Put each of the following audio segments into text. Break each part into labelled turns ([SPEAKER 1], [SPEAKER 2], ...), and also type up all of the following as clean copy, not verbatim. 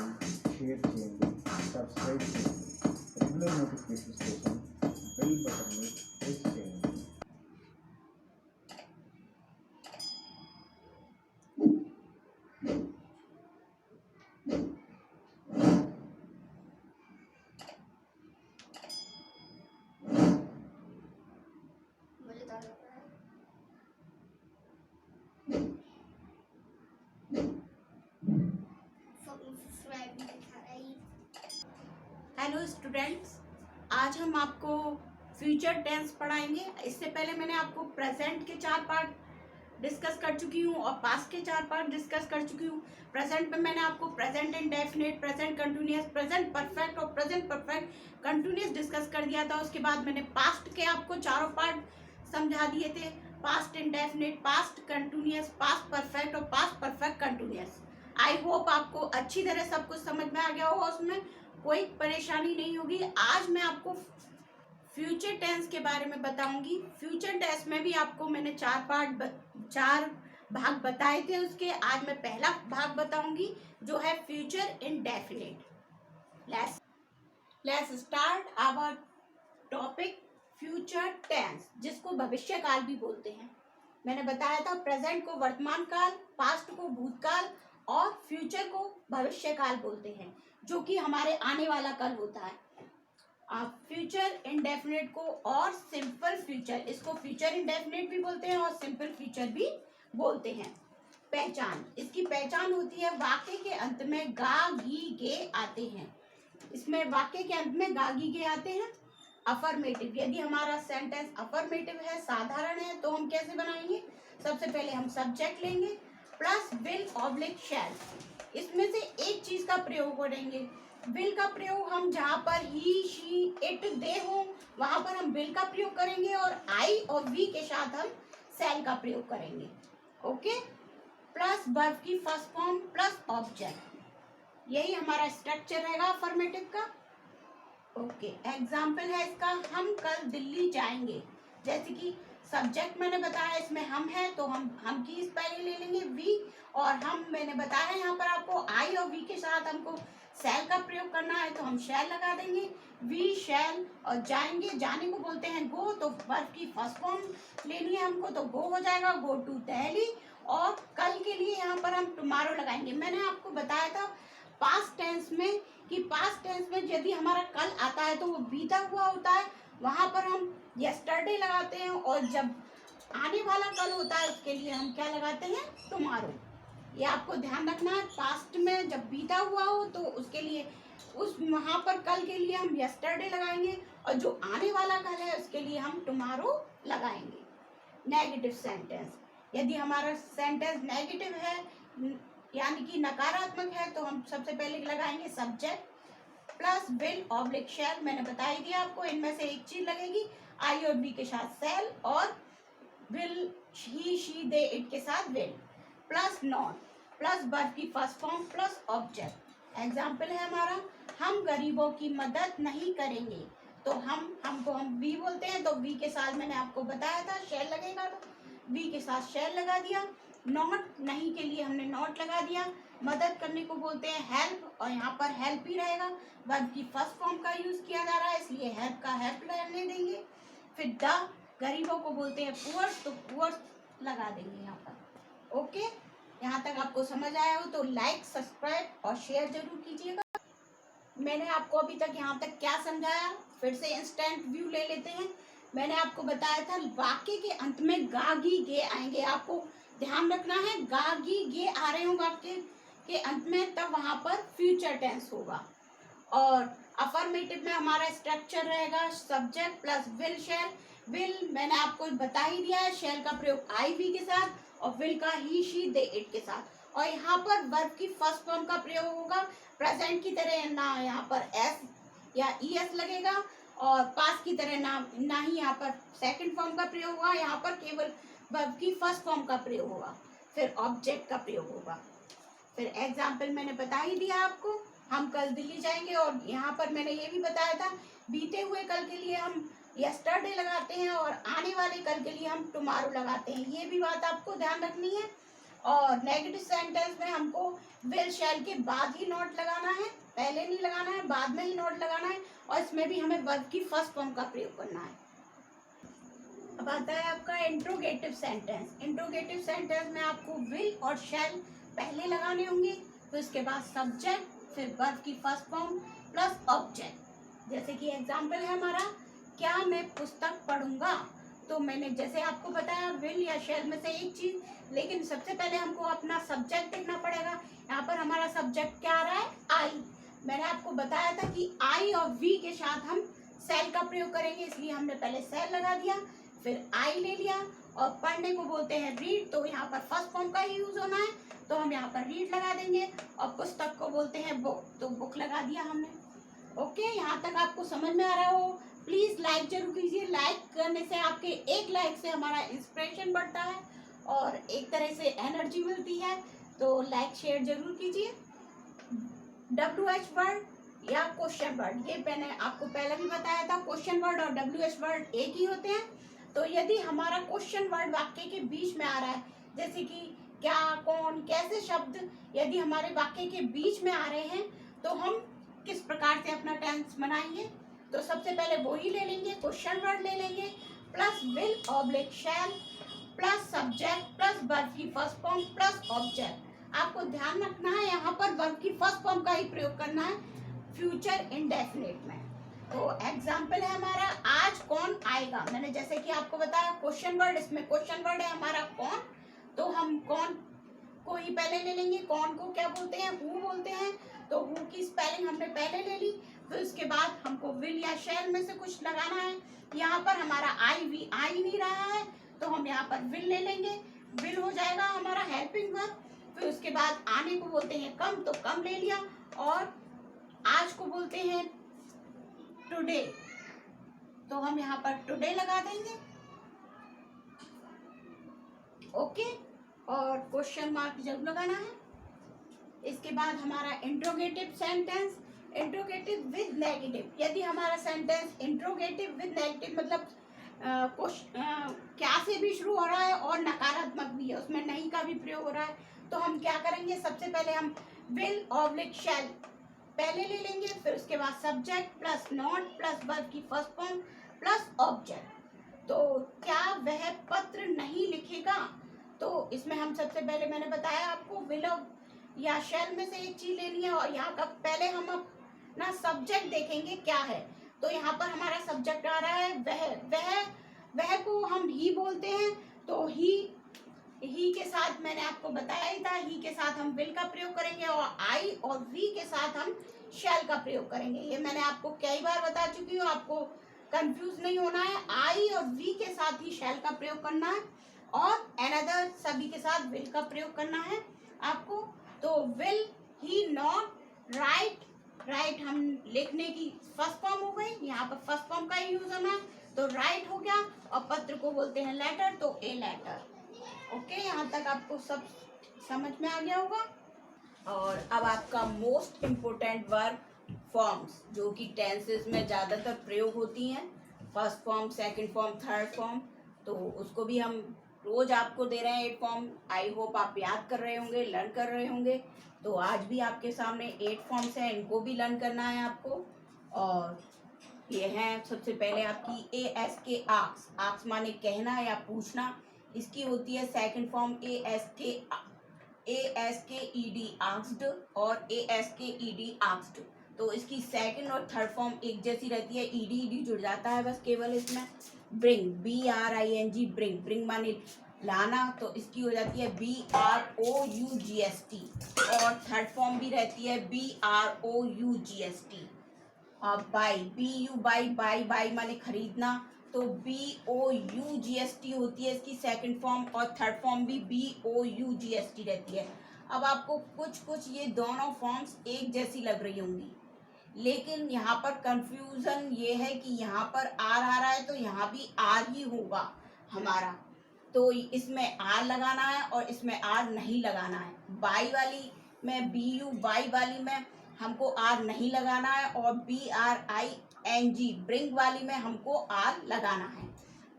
[SPEAKER 1] Share చేయండి, subscribe చేయండి. Regular notifications కోసం బెల్ బటన్ని ప్రెస్ చేయండి.
[SPEAKER 2] हेलो स्टूडेंट्स, आज हम आपको फ्यूचर टेंस पढ़ाएंगे। इससे पहले मैंने आपको प्रेजेंट के 4 पार्ट डिस्कस कर चुकी हूँ और पास्ट के 4 पार्ट डिस्कस कर चुकी हूँ। प्रेजेंट में मैंने आपको present indefinite, present continuous, present perfect और प्रेजेंट परफेक्ट कंटिन्यूअस डिस्कस कर दिया था। उसके बाद मैंने पास्ट के आपको चारों पार्ट समझा दिए थे, past indefinite, past continuous, past perfect और past perfect continuous. I hope आपको अच्छी तरह सब कुछ समझ में आ गया होगा, उसमें कोई परेशानी नहीं होगी। आज मैं आपको फ्यूचर टेंस के बारे में बताऊंगी। फ्यूचर टेंस में भी आपको मैंने 4 भाग बताए थे उसके। आज मैं पहला भाग बताऊंगी जो है future indefinite. Let's start our topic future tense, जिसको भविष्य काल भी बोलते हैं। मैंने बताया था प्रेजेंट को वर्तमान काल, पास्ट को भूतकाल और फ्यूचर को भविष्य काल बोलते हैं, जो कि हमारे आने वाला कल होता है। फ्यूचर इंडेफिनिट को और सिंपल फ्यूचर, इसको फ्यूचर इंडेफिनिट भी बोलते हैं और सिंपल फ्यूचर भी बोलते हैं। पहचान, इसकी पहचान होती है वाक्य के अंत में गा गी गे आते हैं। इसमें वाक्य के अंत में गा गी गे आते हैं। अफर्मेटिव, यदि हमारा सेंटेंस अफर्मेटिव है, साधारण है, तो हम कैसे बनाएंगे? सबसे पहले हम सब्जेक्ट लेंगे प्लस विल ऑब्लिक शैल। इसमें से एक चीज का प्रयोग करेंगे। विल का प्रयोग हम जहाँ पर ही, शी, इट, दे हो, वहां पर हम विल का प्रयोग करेंगे और आई और वी के साथ हम शैल का प्रयोग करेंगे। ओके, प्लस वर्ब की फर्स्ट फॉर्म प्लस ऑब्जेक्ट, यही हमारा स्ट्रक्चर रहेगा अफर्मेटिव का। ओके, एग्जाम्पल है इसका, हम कल दिल्ली जाएंगे। जैसे कि सब्जेक्ट मैंने बताया इसमें हम है, तो हम की पहले ले लेंगे वी, और हम मैंने बताया यहाँ पर आपको आई और वी के साथ हमको शैल का प्रयोग करना है, तो हम शैल लगा देंगे। वी शैल, और जाएंगे, जाने को बोलते हैं गो, तो वर्ब की फर्स्ट फॉर्म लेनी है हमको, तो गो हो जाएगा, गो टू दिल्ली। और कल के लिए यहाँ पर हम टुमारो लगाएंगे। मैंने आपको बताया था पास्ट टेंस में कि पास्ट टेंस में यदि हमारा कल आता है तो वो बीता हुआ होता है, वहां पर हम यस्टरडे लगाते हैं, और जब आने वाला कल होता है उसके लिए हम क्या लगाते हैं? टुमारो। ये आपको ध्यान रखना है। पास्ट में जब बीता हुआ हो तो उसके लिए उस वहां पर कल के लिए हम यस्टरडे लगाएंगे, और जो आने वाला कल है उसके लिए हम टुमारो लगाएंगे। नेगेटिव सेंटेंस, यदि हमारा सेंटेंस नेगेटिव है यानी कि नकारात्मक है, तो हम सबसे पहले लगाएंगे सब्जेक्ट प्लस विल ऑब्लिक शैल। मैंने बता ही दिया आपको, इनमें से एक चीज लगेगी, आई और बी के साथ शैल, और will he, she, they, it के साथ will, plus not, plus verb की first form plus object. Example है हमारा, हम गरीबों की मदद नहीं करेंगे, तो हमको हम वी बोलते हैं, तो वी के साथ मैंने आपको बताया था शैल लगेगा, तो वी के साथ शैल लगा दिया। नॉट, नहीं के लिए हमने नॉट लगा दिया। मदद करने को बोलते हैं हेल्प, और यहाँ पर हेल्प ही रहेगा, वर्ब की फर्स्ट फॉर्म का यूज किया जा रहा है, इसलिए हेल्प का हेल्प रहने देंगे। फिर द, गरीबों को बोलते हैं पुअर, तो पुअर लगा देंगे यहाँ पर। ओके, यहाँ तक आपको समझ आया हो तो लाइक, सब्सक्राइब और शेयर जरूर कीजिएगा। मैंने आपको अभी तक यहाँ तक क्या समझाया, फिर से इंस्टेंट व्यू ले लेते हैं। मैंने आपको बताया था वाक्य के अंत में गा गी गे आएंगे, आपको ध्यान रखना है। गा गी गे आ रहे हो वाक्य के अंत में, तब वहां पर फ्यूचर टेंस होगा। और अफर्मेटिव में हमारा स्ट्रक्चर रहेगा subject plus will shell. Will मैंने आपको बता ही दिया है, शैल का प्रयोग आई वी के साथ, और विल का ही, शी, दे, इट के साथ। और यहाँ पर वर्ब की फर्स्ट फॉर्म का प्रयोग होगा प्रेजेंट की तरह, ना यहाँ पर एस या ई एस लगेगा, और पास्ट की तरह ना ही यहाँ पर सेकंड फॉर्म का प्रयोग होगा, यहाँ पर केवल वर्ब की फर्स्ट फॉर्म का प्रयोग होगा, फिर ऑब्जेक्ट का प्रयोग होगा। फिर एग्जाम्पल मैंने बता ही दिया आपको, हम कल दिल्ली जाएंगे, और यहाँ पर मैंने ये भी बताया था बीते हुए कल के लिए हम यस्टरडे लगाते हैं और आने वाले कल के लिए हम टुमारो लगाते हैं। ये भी बात आपको ध्यान रखनी है। और नेगेटिव सेंटेंस में हमको विल शैल के बाद ही नॉट लगाना है, पहले नहीं लगाना है, बाद में ही नॉट लगाना है। और इसमें भी हमें वर्ब की फर्स्ट फॉर्म का प्रयोग करना है। अब आता है आपका इंट्रोगेटिव सेंटेंस। इंट्रोगेटिव सेंटेंस में आपको विल और शैल पहले लगाने होंगे, तो इसके बाद सब्जेक्ट, फिर वर्ब की फर्स्ट फॉर्म प्लस ऑब्जेक्ट। जैसे कि एग्जाम्पल है हमारा, क्या मैं पुस्तक पढ़ूंगा। तो मैंने जैसे आपको बताया विल या शैल में से एक चीज, लेकिन सबसे पहले हमको अपना सब्जेक्ट देखना पड़ेगा। यहाँ पर हमारा सब्जेक्ट क्या आ रहा है, आई। मैंने आपको बताया था कि आई और वी के साथ हम सेल का प्रयोग करेंगे, इसलिए हमने पहले सेल लगा दिया, फिर आई ले लिया। और पढ़ने को बोलते हैं रीड, तो यहाँ पर फर्स्ट फॉर्म का ही यूज होना है, तो हम यहाँ पर रीड लगा देंगे। और पुस्तक को बोलते हैं बुक, तो बुक लगा दिया हमने। ओके, यहाँ तक आपको समझ में आ रहा हो। प्लीज लाइक जरूर कीजिए। लाइक करने से, आपके एक लाइक से हमारा इंस्पिरेशन बढ़ता है और एक तरह से एनर्जी मिलती है, तो लाइक शेयर जरूर कीजिए। WH वर्ड या क्वेश्चन वर्ड, ये मैंने आपको पहले भी बताया था, क्वेश्चन वर्ड और WH वर्ड एक ही होते हैं। तो यदि हमारा क्वेश्चन वर्ड वाक्य के बीच में आ रहा है, जैसे कि क्या, कौन, कैसे शब्द यदि हमारे वाक्य के बीच में आ रहे हैं, तो हम किस प्रकार से अपना टेंस बनाएंगे। तो सबसे पहले वो ही ले लेंगे, क्वेश्चन वर्ड ले लेंगे, plus will oblique shell plus subject plus verb की फर्स्ट फॉर्म प्लस ऑब्जेक्ट। आपको ध्यान रखना है, यहाँ पर वर्ब की फर्स्ट फॉर्म का ही प्रयोग करना है फ्यूचर इंडेफिनिट में। तो एग्जाम्पल है हमारा, आज कौन आएगा। मैंने जैसे कि आपको बताया क्वेश्चन वर्ड, इसमें क्वेश्चन वर्ड है हमारा कौन, तो हम कौन को ही पहले ले लेंगे। कौन को क्या बोलते हैं, हु बोलते हैं, तो हु की स्पेलिंग हमने पहले ले ली। फिर उसके बाद हमको विल या शैल में से कुछ लगाना है। यहाँ पर हमारा आई वी आ ही नहीं रहा है, तो हम यहाँ पर विल ले लेंगे, विल हो जाएगा हमारा हेल्पिंग वर्ब। फिर उसके बाद आने को बोलते हैं कम, तो कम ले लिया। और आज को बोलते हैं टुडे, तो हम यहाँ पर टुडे लगा देंगे। ओके, और क्वेश्चन मार्क जरूर लगाना है। इसके बाद हमारा interrogative sentence, interrogative with negative. यदि हमारा सेंटेंस इंट्रोगेटिव विद नेगेटिव मतलब क्या से भी शुरू हो रहा है और नकारात्मक भी है, उसमें नहीं का भी प्रयोग हो रहा है, तो हम क्या करेंगे, सबसे पहले हम विल ऑब्लिक शैल पहले ले लेंगे, फिर उसके बाद subject plus not plus verb की फर्स्ट फॉर्म प्लस ऑब्जेक्ट। तो क्या वह पत्र नहीं लिखेगा, तो इसमें हम सबसे पहले, मैंने बताया आपको, विल या शैल में से एक चीज लेनी है। और यहाँ का पहले हम अपना सब्जेक्ट देखेंगे क्या है। तो यहाँ पर हमारा सब्जेक्ट आ रहा है वह को हम ही बोलते हैं, तो ही के साथ मैंने आपको बताया ही था, ही के साथ हम विल का प्रयोग करेंगे और आई और वी के साथ हम शैल का प्रयोग करेंगे। ये मैंने आपको कई बार बता चुकी हूँ, आपको कंफ्यूज नहीं होना है। आई और वी के साथ ही शैल का प्रयोग करना है और अनदर सभी के साथ विल का प्रयोग करना है आपको। तो will he not right, right हम लिखने की फर्स्ट फॉर्म हो गई, यहाँ पर फर्स्ट फॉर्म का ही यूज होना है, तो राइट हो गया। और पत्र को बोलते हैं लेटर, तो ए लेटर। ओके, यहाँ तक आपको सब समझ में आ गया होगा। और अब आपका मोस्ट इम्पोर्टेंट वर्ब फॉर्म्स, जो कि टेंसेस में ज़्यादातर प्रयोग होती हैं, first form, second form, third form, तो उसको भी हम रोज आपको दे रहे हैं 8 फॉर्म। आई होप आप याद कर रहे होंगे, लर्न कर रहे होंगे। तो आज भी आपके सामने 8 फॉर्म्स हैं, इनको भी लर्न करना है आपको। और ये हैं सबसे पहले आपकी ASK आक्स, आक्स माने कहना या पूछना, इसकी होती है second form ASK ED asked और ASK ED आस्क्ड। तो इसकी सेकंड और थर्ड फॉर्म एक जैसी रहती है, ED जुड़ जाता है बस केवल इसमें। ब्रिंग, BRING, ब्रिंग, ब्रिंग माने लाना, तो इसकी हो जाती है BROUGST। और थर्ड फॉर्म भी रहती है BROUGST। बाई, BU बाई माने खरीदना, तो BOUGST होती है इसकी सेकंड फॉर्म, और थर्ड फॉर्म भी BOUGST रहती है। अब आपको कुछ ये दोनों फॉर्म्स एक जैसी लग रही होंगी, लेकिन यहाँ पर कंफ्यूजन ये है कि यहाँ पर आर आ रहा है, तो यहाँ भी आर ही होगा हमारा, तो इसमें आर लगाना है और इसमें आर नहीं लगाना है। बाई वाली में, BU बाई वाली में हमको आर नहीं लगाना है, और BRING ब्रिंग वाली में हमको आर लगाना है।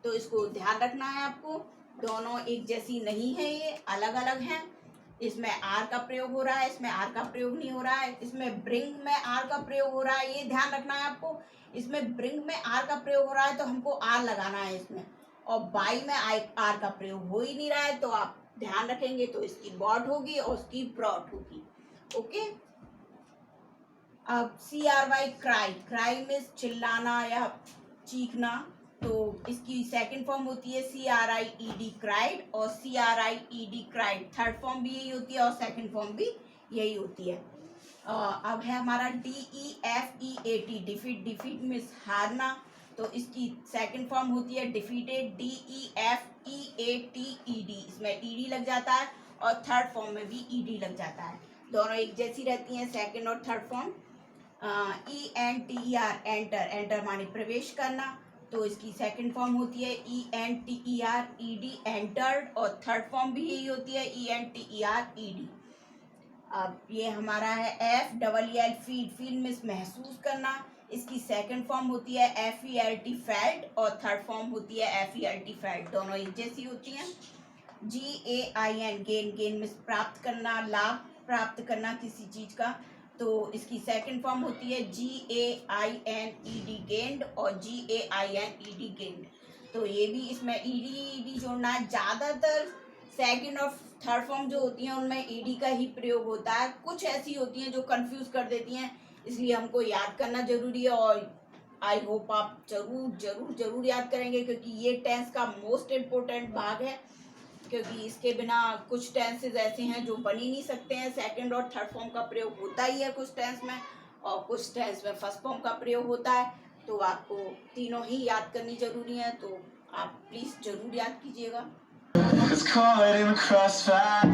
[SPEAKER 2] तो इसको ध्यान रखना है आपको। दोनों एक जैसी नहीं है, ये अलग अलग हैं। इसमें आर का प्रयोग हो रहा है, इसमें आर का प्रयोग नहीं हो रहा है। इसमें ब्रिंग में आर का प्रयोग हो रहा है, ये ध्यान रखना है आपको। इसमें ब्रिंग में आर का प्रयोग हो रहा है तो हमको आर लगाना है इसमें, और बाई में आर का प्रयोग हो ही नहीं रहा है, तो आप ध्यान रखेंगे तो इसकी बॉट होगी और उसकी ब्रॉट होगी। ओके, अब CRY क्राई, क्राई मीन्स चिल्लाना या चीखना, तो इसकी सेकंड फॉर्म होती है CRIED क्राइड, और CRIED क्राइड थर्ड फॉर्म भी यही होती है और सेकंड फॉर्म भी यही होती है। अब है हमारा DEFEAT, डिफीट, डिफीट मीन्स हारना, तो इसकी सेकंड फॉर्म होती है डिफीटेड, DEFEATED, इसमें ED लग जाता है, और थर्ड फॉर्म में भी ED लग जाता है। दोनों एक जैसी रहती हैं, सेकंड और third form. ENTER, enter, enter माने प्रवेश करना, तो इसकी सेकंड फॉर्म होती है ENTERED, एंटर्ड, और थर्ड फॉर्म भी यही होती है ENTERED। अब ये हमारा है FEEL, फील, फील मीन्स महसूस करना, इसकी सेकंड फॉर्म होती है FELT, फेल्ट, और थर्ड फॉर्म होती है FELT, फेल्ट, दोनों एक जैसी होती हैं। GAIN, गेन, गेन मीन्स प्राप्त करना, लाभ प्राप्त करना किसी चीज का, तो इसकी सेकंड फॉर्म होती है GAINED, गेंड, और GAINED, गेंड, तो ये भी इसमें ED जोड़ना है। ज़्यादातर सेकंड और थर्ड फॉर्म जो होती हैं उनमें ED का ही प्रयोग होता है, कुछ ऐसी होती हैं जो कंफ्यूज कर देती हैं, इसलिए हमको याद करना जरूरी है, और आई होप आप जरूर जरूर जरूर याद करेंगे, क्योंकि ये टेंस का मोस्ट इम्पोर्टेंट भाग है, क्योंकि इसके बिना कुछ टेंसेज ऐसे हैं जो बन ही नहीं सकते हैं। सेकंड और थर्ड फॉर्म का प्रयोग होता ही है कुछ टेंस में, और कुछ टेंस में फर्स्ट फॉर्म का प्रयोग होता है, तो आपको तीनों ही याद करनी जरूरी है, तो आप प्लीज़ जरूर याद कीजिएगा।
[SPEAKER 3] It's caught in the crossfire.